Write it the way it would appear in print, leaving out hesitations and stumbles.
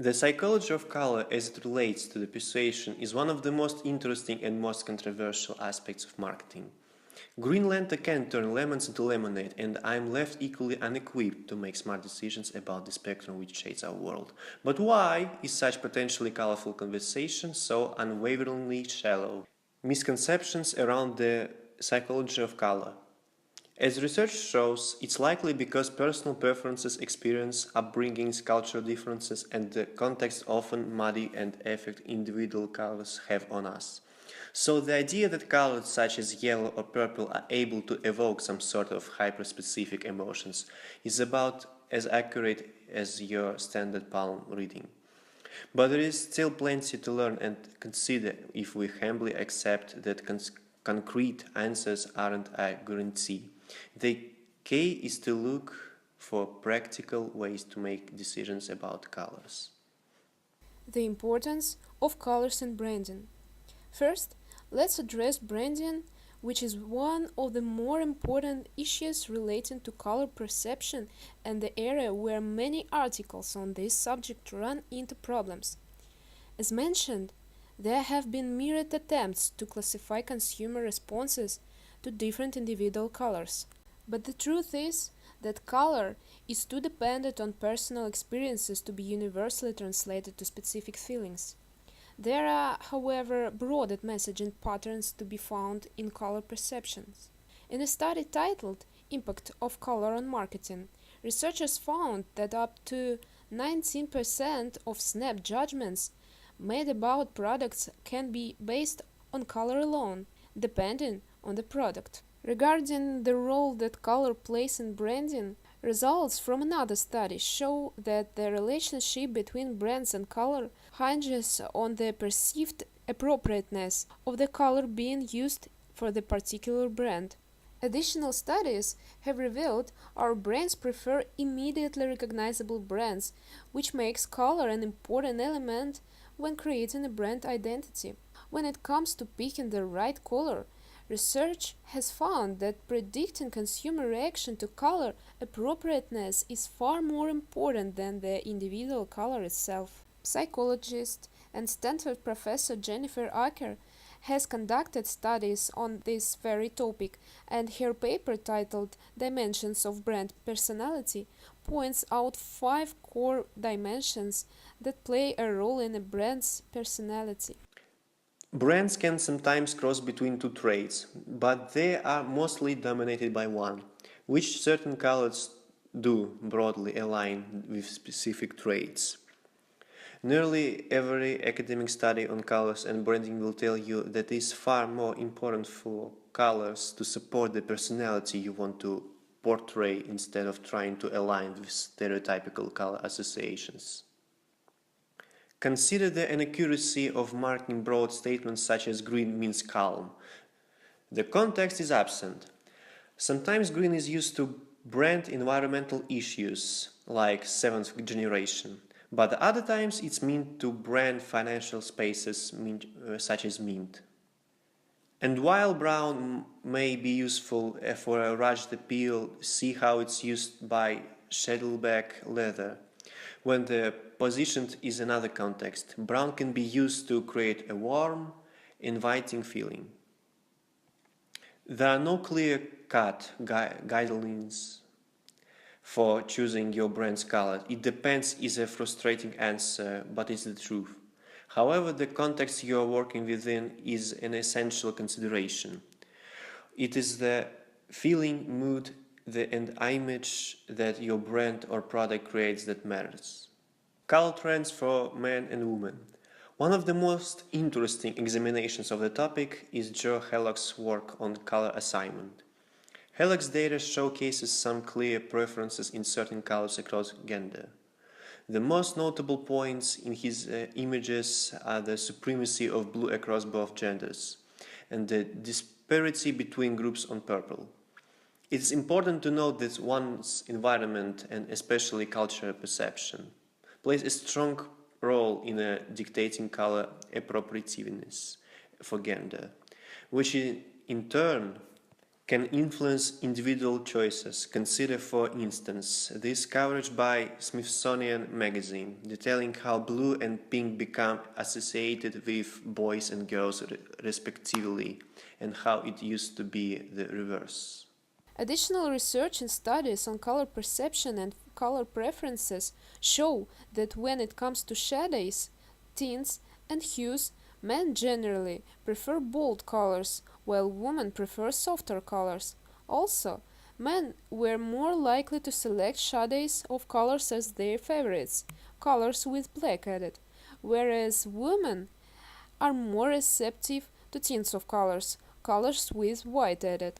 The psychology of color as it relates to the persuasion is one of the most interesting and most controversial aspects of marketing. Green lantern can turn lemons into lemonade, and I'm left equally unequipped to make smart decisions about the spectrum which shades our world. But why is such potentially colorful conversation so unwaveringly shallow? Misconceptions around the psychology of color. As research shows, it's likely because personal preferences, experience, upbringings, cultural differences, and the context often muddy and affect individual colors have on us. So the idea that colors such as yellow or purple are able to evoke some sort of hyper-specific emotions is about as accurate as your standard palm reading. But there is still plenty to learn and consider if we humbly accept that concrete answers aren't a guarantee. The key is to look for practical ways to make decisions about colors. The importance of colors in branding. First, let's address branding, which is one of the more important issues relating to color perception and the area where many articles on this subject run into problems. As mentioned, there have been myriad attempts to classify consumer responses to different individual colors. But the truth is that color is too dependent on personal experiences to be universally translated to specific feelings. There are, however, broader messaging patterns to be found in color perceptions. In a study titled Impact of Color on Marketing, researchers found that up to 19% of snap judgments made about products can be based on color alone, depending on the product. Regarding the role that color plays in branding, results from another study show that the relationship between brands and color hinges on the perceived appropriateness of the color being used for the particular brand. Additional studies have revealed our brains prefer immediately recognizable brands, which makes color an important element when creating a brand identity. When it comes to picking the right color, research has found that predicting consumer reaction to color appropriateness is far more important than the individual color itself. Psychologist and Stanford professor Jennifer Acker has conducted studies on this very topic, and her paper titled Dimensions of Brand Personality points out 5 core dimensions that play a role in a brand's personality. Brands can sometimes cross between two traits, but they are mostly dominated by one, which certain colors do broadly align with specific traits. Nearly every academic study on colors and branding will tell you that it is far more important for colors to support the personality you want to portray instead of trying to align with stereotypical color associations. Consider the inaccuracy of marking broad statements such as green means calm. The context is absent. Sometimes green is used to brand environmental issues like seventh generation, but other times it's meant to brand financial spaces such as mint. And while brown may be useful for a rugged appeal, see how it's used by saddleback leather. When the positioned is another context, brown can be used to create a warm, inviting feeling. There are no clear-cut guidelines for choosing your brand's color. It depends is a frustrating answer, but it's the truth. However, the context you are working within is an essential consideration. It is the feeling, mood, and image that your brand or product creates that matters. Color trends for men and women. One of the most interesting examinations of the topic is Joe Hallock's work on color assignment. Hallock's data showcases some clear preferences in certain colors across gender. The most notable points in his images are the supremacy of blue across both genders and the disparity between groups on purple. It's important to note that one's environment and especially cultural perception plays a strong role in dictating color appropriativeness for gender, which in turn can influence individual choices. Consider, for instance, this coverage by Smithsonian Magazine, detailing how blue and pink become associated with boys and girls respectively, and how it used to be the reverse. Additional research and studies on color perception and color preferences show that when it comes to shades, tints, and hues, men generally prefer bold colors, while women prefer softer colors. Also, men were more likely to select shades of colors as their favorites, colors with black added, whereas women are more receptive to tints of colors, colors with white added.